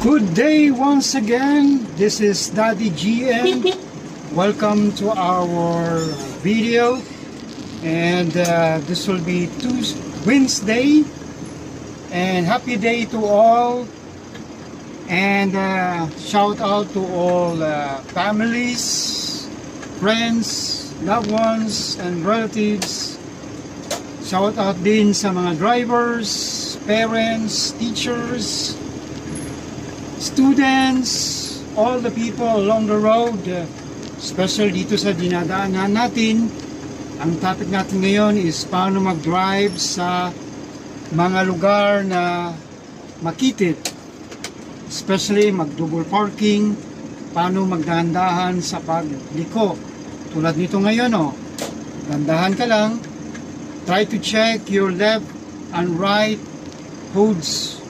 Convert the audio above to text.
Good day once again. This is Daddy GM. Welcome to our video. And this will be Wednesday. And happy day to all. And shout out to all families, friends, loved ones, and relatives. Shout out din sa mga drivers, parents, teachers, students, all the people along the road, especially dito sa dinadaanan natin. Ang topic natin ngayon is paano mag-drive sa mga lugar na makitid, especially mag-double parking, paano magdahan-dahan sa pagliko. Tulad nito ngayon, dandahan ka lang, try to check your left and right hoods